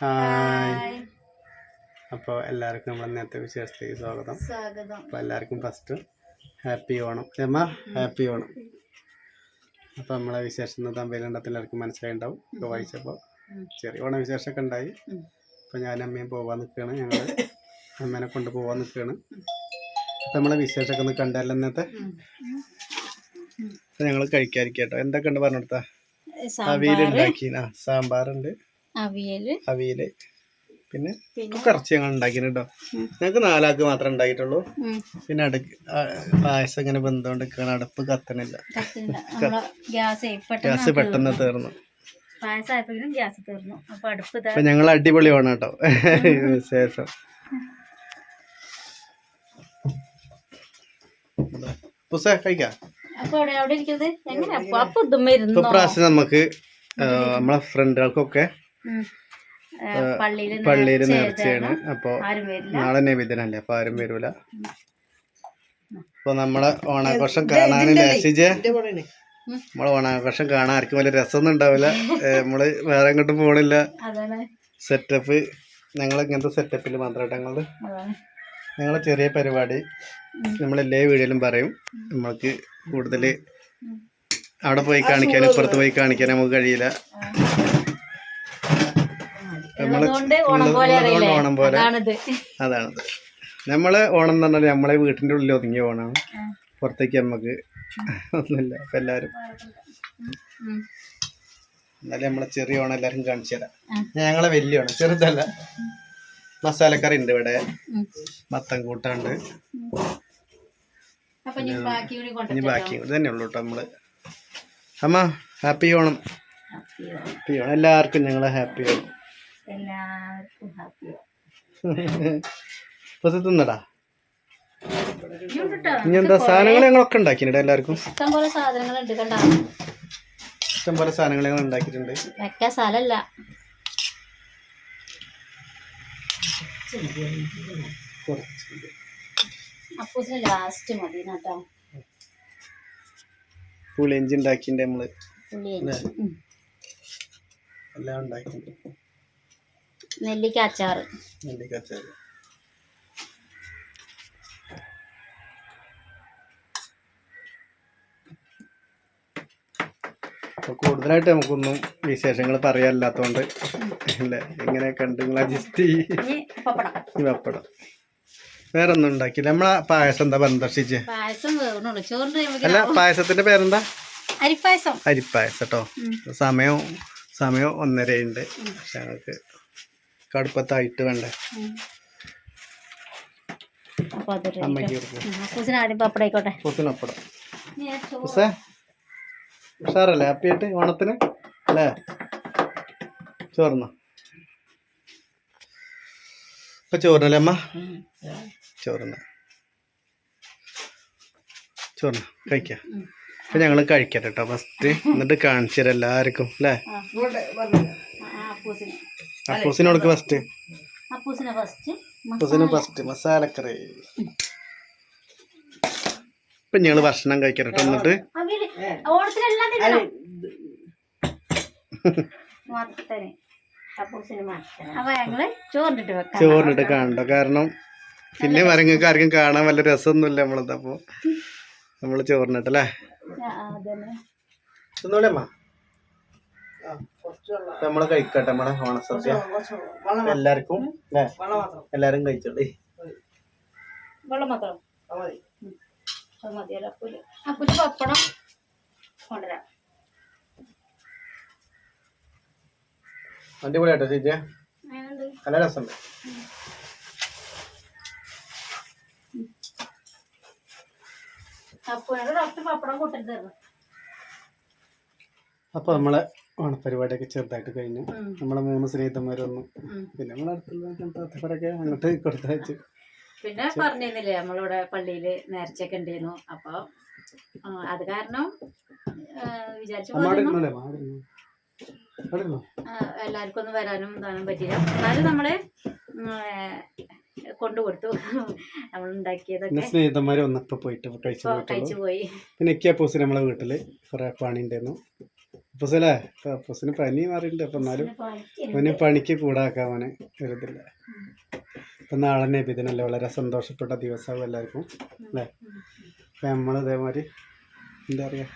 Hi. അപ്പോൾ എല്ലാവർക്കും നമ്മൾ ഇന്നത്തെ വിശേഷത്തിലേക്ക് സ്വാഗതം. അപ്പോൾ എല്ലാവർക്കും first happy Onam. Happy Onam. അപ്പോൾ നമ്മളെ വിശേഷം തമ്മിലുണ്ടത്തിൽ എല്ലാവർക്കും മനസ്സിലായിണ്ടാവും. ഇപ്പോൾ വായിച്ചപ്പോൾ ചെറിയ ഓണ വിശേഷമൊക്കെ ഉണ്ടായി. അപ്പോൾ ഞാൻ അമ്മയും പോകാൻ നിൽക്കുകയാണ്. ഞങ്ങൾ അമ്മേനെ കൊണ്ട് പോകാൻ നിൽക്കുകയാണ്. അപ്പോൾ നമ്മളെ വിശേഷമൊക്കെ ഒന്ന് കണ്ടല്ലോ ഇന്നത്തെ. അപ്പോൾ ഞങ്ങൾ കഴിക്കാതിരിക്കട്ടോ. എന്തൊക്കെ ഉണ്ട് പറഞ്ഞു കൊടുത്താ? അവിയലുണ്ടാക്കി, സാമ്പാറുണ്ട്, അവിയല്, പിന്നെ കുറച്ച് ഞങ്ങൾ ഉണ്ടാക്കിട്ടോ. ഞങ്ങൾക്ക് 4 ആൾക്ക് മാത്രമേ ഉണ്ടാക്കിയിട്ടുള്ളൂ. പിന്നെ പായസം ഇങ്ങനെ ബന്ധമുണ്ട്, അടുപ്പ് കത്തണില്ല. ഗ്യാസ് പെട്ടെന്ന് തീർന്നു. അപ്പൊ ഞങ്ങൾ അടിപൊളി വേണം കേട്ടോ. വിശേഷം കഴിക്കാം. ഇപ്രാവശ്യം നമുക്ക് നമ്മളെ ഫ്രണ്ടുകൾക്കൊക്കെ പള്ളിയിൽ നേർച്ചയാണ്. അപ്പൊ നാളെ നബിദിനല്ലേ, അപ്പൊ ആരും വരൂല. അപ്പൊ നമ്മളെ ഓണാഘോഷം കാണാൻ നമ്മളെ ഓണാഘോഷം കാണാൻ ആർക്കും വലിയ രസമൊന്നും ഉണ്ടാവില്ല. നമ്മള് വേറെ എങ്ങോട്ടും പോണില്ല. സെറ്റപ്പ് ഞങ്ങൾ ഇങ്ങനത്തെ സെറ്റപ്പിൽ മാത്രമായിട്ട് ഞങ്ങളെ ചെറിയ പരിപാടി നമ്മളെല്ലാ വീഡിയോയിലും പറയും. നമ്മൾക്ക് കൂടുതൽ അവിടെ പോയി കാണിക്കാൻ, ഇപ്പുറത്ത് പോയി കാണിക്കാൻ നമുക്ക് കഴിയില്ല. ഓണം പോലെ അതാണത്. നമ്മളെ ഓണം എന്ന് പറഞ്ഞാൽ നമ്മളെ വീട്ടിൻ്റെ ഉള്ളിൽ ഒതുങ്ങിയ ഓണമാണ്. പുറത്തേക്ക് നമുക്ക് ഒന്നുമില്ല. അപ്പം എല്ലാവരും എന്നാലും നമ്മളെ ചെറിയ ഓണം എല്ലാവരും കാണിച്ചു തരാം. ഞങ്ങളെ വലിയ ഓണം, ചെറുതല്ല. മസാലക്കറി ഉണ്ട് ഇവിടെ, മത്തൻ കൂട്ടുണ്ട്. ഇനി ബാക്കി കൂടി തന്നെ ഉള്ളൂ കേട്ടോ. നമ്മള് അമ്മ ഹാപ്പി ഓണം. ഹാപ്പി ഓണം എല്ലാവർക്കും. ഞങ്ങളെ ഹാപ്പി ഓണം. തിന്നടാ. ഇനി എന്താ സാധനങ്ങൾ ഞങ്ങളൊക്കെ ഉണ്ടാക്കിയിട്ടുണ്ട്. എല്ലാവർക്കും ഇഷ്ടംപോലെ സാധനങ്ങൾ ഞങ്ങൾ ഉണ്ടാക്കിയിട്ടുണ്ട്. പുളിയിഞ്ചി ഉണ്ടാക്കിണ്ട് നമ്മള്. എല്ലാം ഉണ്ടാക്കിണ്ട്. നെല്ലിക്ക അച്ചാറ്. കൂടുതലായിട്ട് നമുക്കൊന്നും വിശേഷങ്ങൾ പറയാനില്ലാത്തോണ്ട് അല്ലേ, ഇങ്ങനെ കണ്ട് നിങ്ങൾ അഡ്ജസ്റ്റ് ചെയ്യും. പപ്പടം വേറെ ഒന്നും ഉണ്ടാക്കില്ല. നമ്മളെ പായസം എന്താ ബന്ധർഷിച്ച്? അല്ല, പായസത്തിന്റെ പേരെന്താ? അരിപ്പായസം കേട്ടോ. സമയം 1:30 ഉണ്ട്. പക്ഷെ ഞങ്ങൾക്ക് കടുപ്പത്തായിട്ട് വേണ്ടേ. അമ്മയ്ക്ക് പപ്പടം ഉഷാറല്ലേ? ഹാപ്പി ആയിട്ട് ഓണത്തിന് അല്ലേ? ചോറിനോ? ഇപ്പൊ ചോറിനല്ലേ അമ്മ? ചോറിന കഴിക്കാം. അപ്പൊ ഞങ്ങള് കഴിക്കട്ടെ കേട്ടോ ഫസ്റ്റ്. എന്നിട്ട് കാണിച്ചു തരാം എല്ലാവർക്കും അല്ലേ. അപ്പൂസിനോട് ഫസ്റ്റ് മസാലക്കറി. ഇപ്പൊ ഞങ്ങള് ഭക്ഷണം കഴിക്കട്ടെ. എന്നിട്ട് ചോറിനിട്ട് കാണണ്ടോ? കാരണം പിന്നെ മരങ്ങൾക്ക് ആർക്കും കാണാൻ വല്ല രസമൊന്നുമില്ല നമ്മളത്. അപ്പൊ നമ്മള് ചോറിനിട്ടല്ലേ. നമ്മള് കഴിക്കട്ടെ നമ്മളെ ഓണസദ്യ. എല്ലാവർക്കും എല്ലാരും കഴിച്ചോളേ. പപ്പടം കൊണ്ടുവരാം. അടിപൊളിയാട്ടോ ചേച്ചി, നല്ല രസമുണ്ട്. അപ്പൊ നമ്മളെ ഓണപ്പരിപാടിയൊക്കെ ചെറുതായിട്ട് കഴിഞ്ഞു. നമ്മളെ 3 സ്നേഹിതന്മാർ വന്നു. പിന്നെ നമ്മളടുത്തുള്ളവരൊക്കെ അങ്ങോട്ട് കൊടുത്തയച്ചു. പിന്നെ പറഞ്ഞിരുന്നില്ലേ നമ്മളിവിടെ പള്ളിയില് നേർച്ചയൊക്കെ ഉണ്ടായിരുന്നു. അപ്പൊ അത് കാരണം വിചാരിച്ചു എല്ലാവർക്കും ഒന്നും വരാനും ഇതാനും പറ്റില്ല. എന്നാലും നമ്മള് കൊണ്ടുകൊടുത്തു. നമ്മൾ ഉണ്ടാക്കിയതൊക്കെ സ്നേഹിതന്മാര് വന്നപ്പോ പോയിട്ട് കഴിച്ചു പോയി. പിന്നെ നമ്മളെ വീട്ടില് കുറെ പണി ഉണ്ടായിരുന്നു. അപ്പൂസല്ലേ അപ്പൂസിന് പനി മാറിയിട്ടുണ്ട്. അപ്പം എന്നാലും അവന് പണിക്ക് കൂടാക്കാൻ അവന് വരുന്നില്ല. ഇപ്പം നാളെ നബിദിനല്ലേ, വളരെ സന്തോഷപ്പെട്ട ദിവസമാകും എല്ലാവർക്കും അല്ലേ. അപ്പം നമ്മൾ ഇതേമാതിരി എന്താ പറയുക,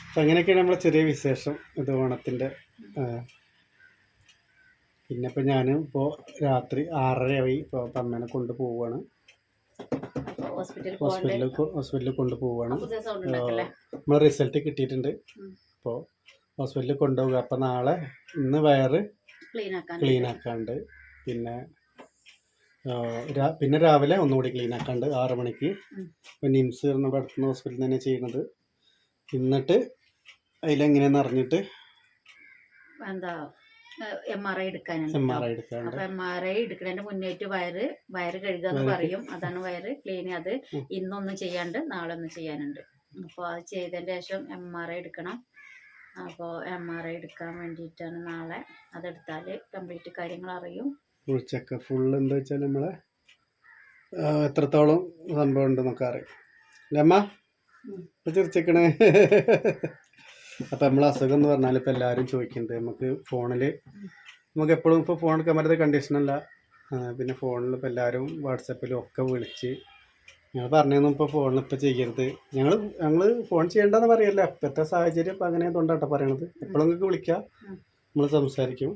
അപ്പം അങ്ങനെയൊക്കെയാണ് നമ്മളെ ചെറിയ വിശേഷം ഇത് ഓണത്തിൻ്റെ. പിന്നെ ഇപ്പം ഞാൻ ഇപ്പോൾ രാത്രി 6:30 ഇപ്പോൾ അമ്മേനെ കൊണ്ടുപോവുകയാണ്, ഹോസ്പിറ്റലിൽ കൊണ്ടുപോവുകയാണ്. നമ്മൾ റിസൾട്ട് കിട്ടിയിട്ടുണ്ട്. അപ്പോൾ ഹോസ്പിറ്റലിൽ കൊണ്ടുപോവുക. അപ്പം നാളെ ഇന്ന് വയറ് ക്ലീൻ ആക്കാണ്ട്, പിന്നെ രാവിലെ ഒന്നുകൂടി ക്ലീൻ ആക്കാണ്ട് 6 മണിക്ക്. ഇപ്പം നിംസ് പറഞ്ഞ അടുത്തുനിന്ന് ഹോസ്പിറ്റലിൽ തന്നെ ചെയ്യുന്നത്. എന്നിട്ട് അതിലെങ്ങനെയാണെന്ന് അറിഞ്ഞിട്ട് എന്താ MRI എടുക്കാനുണ്ട്. അപ്പൊ MRI എടുക്കുന്നതിന്റെ മുന്നേറ്റ് വയറ് കഴുകാന്ന് പറയും. അതാണ് വയറ് ക്ലീൻ. അത് ഇന്നൊന്നും ചെയ്യാണ്ട് നാളെ ഒന്ന് ചെയ്യാനുണ്ട്. അപ്പോൾ അത് ചെയ്തതിന്റെ ശേഷം MRI എടുക്കണം. അപ്പോൾ MRI എടുക്കാൻ വേണ്ടിയിട്ടാണ് നാളെ. അതെടുത്താല് കംപ്ലീറ്റ് കാര്യങ്ങൾ അറിയും. ഫുള്ള് എന്താ വെച്ചാൽ നമ്മളെ എത്രത്തോളം സംഭവം ഉണ്ടെന്നൊക്കെ അറിയും. അമ്മ ചിരിച്ചിക്കണേ. അപ്പം നമ്മളെ അസുഖം എന്ന് പറഞ്ഞാൽ ഇപ്പം എല്ലാവരും ചോദിക്കുന്നുണ്ട്. നമുക്ക് ഫോണിൽ നമുക്ക് എപ്പോഴും ഇപ്പോൾ ഫോൺ എടുക്കാൻ പറ്റാത്ത കണ്ടീഷനല്ല. പിന്നെ ഫോണിൽ ഇപ്പോൾ എല്ലാവരും വാട്സപ്പിലും ഒക്കെ വിളിച്ച് ഞങ്ങൾ പറഞ്ഞൊന്നും ഇപ്പോൾ ഫോണിൽ ഇപ്പോൾ ചെയ്യരുത്. ഞങ്ങൾ ഫോൺ ചെയ്യേണ്ടെന്ന് പറയല്ല. ഇപ്പോഴത്തെ സാഹചര്യം ഇപ്പം അങ്ങനെ കൊണ്ടാട്ടോ പറയണത്. എപ്പോഴും നിങ്ങൾക്ക് വിളിക്കാം, നമ്മൾ സംസാരിക്കും.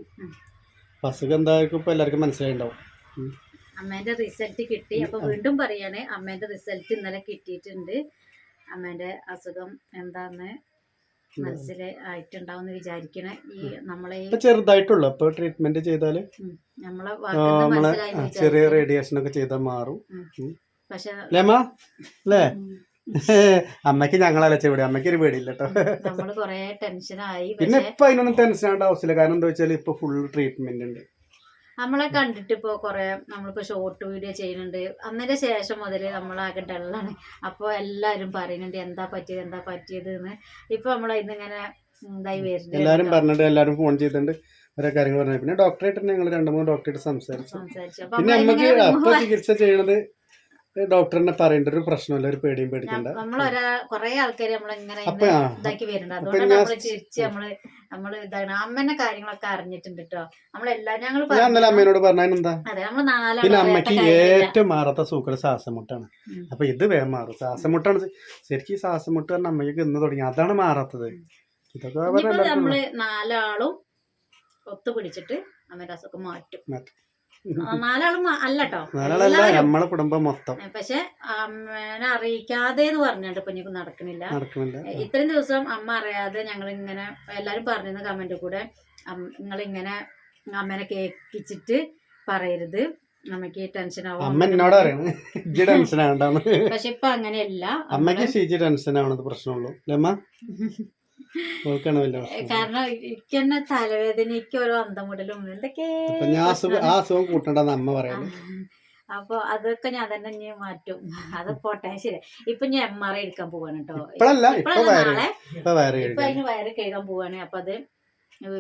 അസുഖം എന്തായിരിക്കും ഇപ്പോൾ എല്ലാവർക്കും മനസ്സിലായിട്ടുണ്ടാവും. അമ്മേന്റെ റിസൾട്ട് കിട്ടി. അപ്പൊ വീണ്ടും പറയാണ്, അമ്മേന്റെ റിസൾട്ട് ഇന്നലെ കിട്ടിയിട്ടുണ്ട്. അമ്മേന്റെ അസുഖം എന്താന്ന് മനസ്സിലായിട്ടുണ്ടാവും വിചാരിക്കണേ. ഈ നമ്മളെ ചെറുതായിട്ടുള്ളൂ. അപ്പൊ ട്രീറ്റ്മെന്റ് ചെയ്താല് നമ്മളെ ചെറിയ റേഡിയേഷൻ ഒക്കെ ചെയ്താൽ മാറും. പക്ഷെ അല്ലേ അമ്മക്ക് ഞങ്ങളല്ല ചെവിടെ, അമ്മയ്ക്ക് ഒരു പേടിയില്ല കേട്ടോ. നമ്മള് കൊറേ ടെൻഷനായി. പിന്നെ ഇപ്പൊ അതിനൊന്നും ടെൻഷൻ ആവേണ്ട ആവശ്യമില്ല. കാരണം എന്താ വെച്ചാൽ ഇപ്പൊ ഫുൾ ട്രീറ്റ്മെന്റ് ഉണ്ട്. നമ്മളെ കണ്ടിട്ട് ഇപ്പൊ കൊറേ നമ്മളിപ്പോ ഷോർട്ട് വീഡിയോ ചെയ്യുന്നുണ്ട്. അന്നതിന്റെ ശേഷം മുതല് നമ്മളാകെ ഡള്ളാണ്. അപ്പൊ എല്ലാരും പറയുന്നുണ്ട് എന്താ പറ്റിയത് എന്ന്. ഇപ്പൊ നമ്മളതിന്നിങ്ങനെ ഇതായി വരുന്നുണ്ട്. എല്ലാരും പറഞ്ഞിട്ട് എല്ലാരും ഫോൺ ചെയ്തിട്ടുണ്ട്, ഓരോ കാര്യങ്ങൾ പറഞ്ഞു. പിന്നെ ഡോക്ടറായിട്ട് ഞങ്ങൾ 2-3 ഡോക്ടറായിട്ട് സംസാരിച്ചു. പിന്നെ നമുക്ക് അപ്പൊ ചികിത്സ ചെയ്യണത് ഡോക്ടറിനെ പറയേണ്ട ഒരു പ്രശ്നമല്ല, ഒരു പേടിയും പേടിക്കണ്ട. കൊറേ ആൾക്കാര് നമ്മളിങ്ങനെ ഇതാക്കി വരുന്നുണ്ട്. അതുകൊണ്ട് നമ്മള് ചിരിച്ച് നമ്മള് ഇതാണ് അമ്മേന്റെ കാര്യങ്ങളൊക്കെ അറിഞ്ഞിട്ടുണ്ട് കേട്ടോ. ഞാൻ ഇന്നലെ അമ്മേനോട് പറഞ്ഞാൽ അതെ നമ്മള് 4 പിന്നെ അമ്മയ്ക്ക് ഏറ്റവും മാറാത്ത സൂക്കട് ശ്വാസമുട്ടാണ്. അപ്പൊ ഇത് വേഗം മാറും. ശ്വാസമുട്ടാണ് ശരിക്കും. ശ്വാസമുട്ട് പറഞ്ഞ അമ്മയ്ക്ക് ഇന്ന് തുടങ്ങി, അതാണ് മാറാത്തത്. ഇതൊക്കെ നമ്മള് 4 ആളും ഒത്തുപിടിച്ചിട്ട് അമ്മേന്റെ അസുഖം മാറ്റും. 4 ആളും അല്ലട്ടോ, നമ്മളെ കുടുംബം മൊത്തം. പക്ഷെ അമ്മേനെ അറിയിക്കാതെ എന്ന് പറഞ്ഞിട്ട് ഇപ്പൊ ഇനിയിപ്പോ നടക്കണില്ല. ഇത്രയും ദിവസം അമ്മ അറിയാതെ ഞങ്ങളിങ്ങനെ എല്ലാരും പറഞ്ഞിരുന്ന കമന്റ് കൂടെ, നിങ്ങളിങ്ങനെ അമ്മേനെ കേൾപ്പിച്ചിട്ട് പറയരുത്, അമ്മക്ക് ടെൻഷൻ ആവും. പക്ഷെ ഇപ്പൊ അങ്ങനെയല്ല. അമ്മക്ക് ടെൻഷൻ ആവണത് പ്രശ്നമുള്ളൂ. കാരണം എനിക്കെന്നെ തലവേദനയ്ക്ക് ഓരോ അന്തമുടലും എന്തൊക്കെ അപ്പൊ അതൊക്കെ ഞാൻ തന്നെ ഇനി മാറ്റും. അത് പോട്ടെ, ശരി. ഇപ്പൊ ഞാൻ MRI എടുക്കാൻ പോവാണ് കേട്ടോ. നാളെ ഇപ്പൊ അതിന് വയറ് കഴുകാൻ പോവാണ്. അപ്പൊ അത്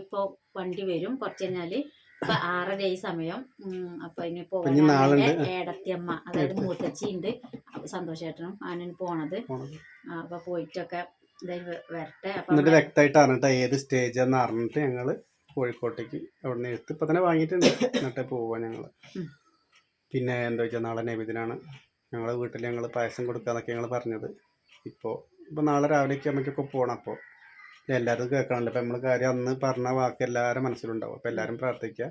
ഇപ്പൊ വണ്ടി വരും കുറച്ച് കഴിഞ്ഞാല്. ഇപ്പൊ 6:30 സമയം. അപ്പൊ അതിന് പോവാൻ ഏടത്തിയമ്മ, അതായത് മൂത്തച്ചി ഉണ്ട്, സന്തോഷേട്ടനും ആനന് പോണത്. അപ്പൊ പോയിട്ടൊക്കെ വരട്ടെ. എന്നിട്ട് വ്യക്തമായിട്ട് അറിഞ്ഞിട്ട് ഏത് സ്റ്റേജ് എന്ന് അറിഞ്ഞിട്ട് ഞങ്ങള് കോഴിക്കോട്ടേക്ക് അവിടെ നിന്ന് എടുത്ത് ഇപ്പൊ തന്നെ വാങ്ങിയിട്ടുണ്ട്. എന്നിട്ട് പോവാ ഞങ്ങള്. പിന്നെ എന്താ വെച്ചാൽ നാളെ നബിദിനാണ്. ഞങ്ങളെ വീട്ടിൽ ഞങ്ങൾ പായസം കൊടുക്കാന്നൊക്കെ ഞങ്ങൾ പറഞ്ഞത്. ഇപ്പൊ നാളെ രാവിലേക്ക് അമ്മയ്ക്കൊക്കെ പോകണം. അപ്പോൾ എല്ലാവരും കേൾക്കണമല്ലോ. അപ്പം നമ്മൾ കാര്യം അന്ന് പറഞ്ഞ വാക്ക് എല്ലാവരും മനസ്സിലുണ്ടാവും. അപ്പം എല്ലാവരും പ്രാർത്ഥിക്കുക.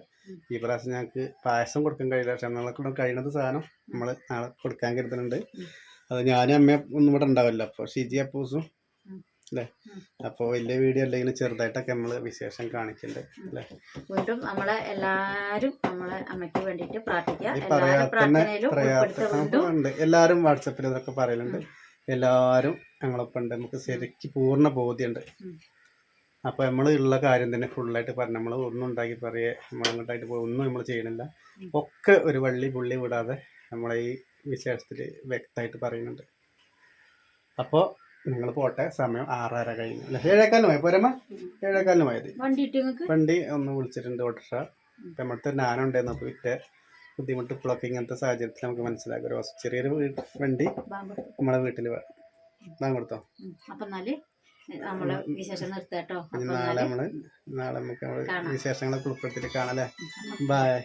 ഈ പ്രാവശ്യം ഞങ്ങൾക്ക് പായസം കൊടുക്കാൻ കഴിയില്ല. പക്ഷെ ഞങ്ങളെ കഴിയുന്നത് സാധനം നമ്മൾ നാളെ കൊടുക്കാൻ കരുതുന്നുണ്ട്. അത് ഞാനും അമ്മയും ഒന്നും ഇവിടെ ഉണ്ടാവില്ല. അപ്പോൾ ഷിജി അപ്പൂസും അല്ലേ. അപ്പോൾ വലിയ വീഡിയോ അല്ലെങ്കിലും ചെറുതായിട്ടൊക്കെ നമ്മള് വിശേഷം കാണിക്കുന്നുണ്ട് അല്ലേ. വീണ്ടും നമ്മളെ എല്ലാരും നമ്മളെ അമ്മയ്ക്ക് വേണ്ടിയിട്ട് പ്രാർത്ഥിക്കുക. എല്ലാരും വാട്സപ്പിൽ ഇതൊക്കെ പറയലുണ്ട്. എല്ലാരും ഞങ്ങളൊപ്പം ഉണ്ട്. നമുക്ക് ശരിക്കും പൂർണ്ണ ബോധ്യമുണ്ട്. അപ്പൊ നമ്മൾ ഉള്ള കാര്യം തന്നെ ഫുള്ളായിട്ട് പറഞ്ഞു. നമ്മൾ ഒന്നും ഉണ്ടാക്കി പറയേ നമ്മളങ്ങോട്ടായിട്ട് പോയി ഒന്നും നമ്മൾ ചെയ്യണില്ല. ഒക്കെ ഒരു വള്ളി പുള്ളി വിടാതെ നമ്മളെ ഈ വിശേഷത്തിൽ വ്യക്തമായിട്ട് പറയുന്നുണ്ട്. അപ്പോൾ നിങ്ങൾ പോട്ടെ. സമയം 6:30 കഴിഞ്ഞു അല്ലേ. 7:15 പോരമ്മ. 7:15 പോയത്. വണ്ടി ഒന്ന് വിളിച്ചിട്ടുണ്ട്, ഓട്ടോറിക്ഷ. ഇപ്പം നമ്മളത്തെ നാനുണ്ടായിരുന്നു. അപ്പോൾ വിറ്റ ബുദ്ധിമുട്ട് ഇപ്പോഴൊക്കെ ഇങ്ങനത്തെ സാഹചര്യത്തിൽ നമുക്ക് മനസ്സിലാക്കും. ഒരു ചെറിയൊരു വണ്ടി നമ്മളെ വീട്ടിൽ വാങ്ങി കൊടുത്തോ. അപ്പം എന്നാല് നമ്മളെ വിശേഷം നിർത്താട്ടോ. നാളെ നമുക്ക് വിശേഷങ്ങളൊക്കെ ഉൾപ്പെടുത്തിയിട്ട് കാണാം. ബൈ.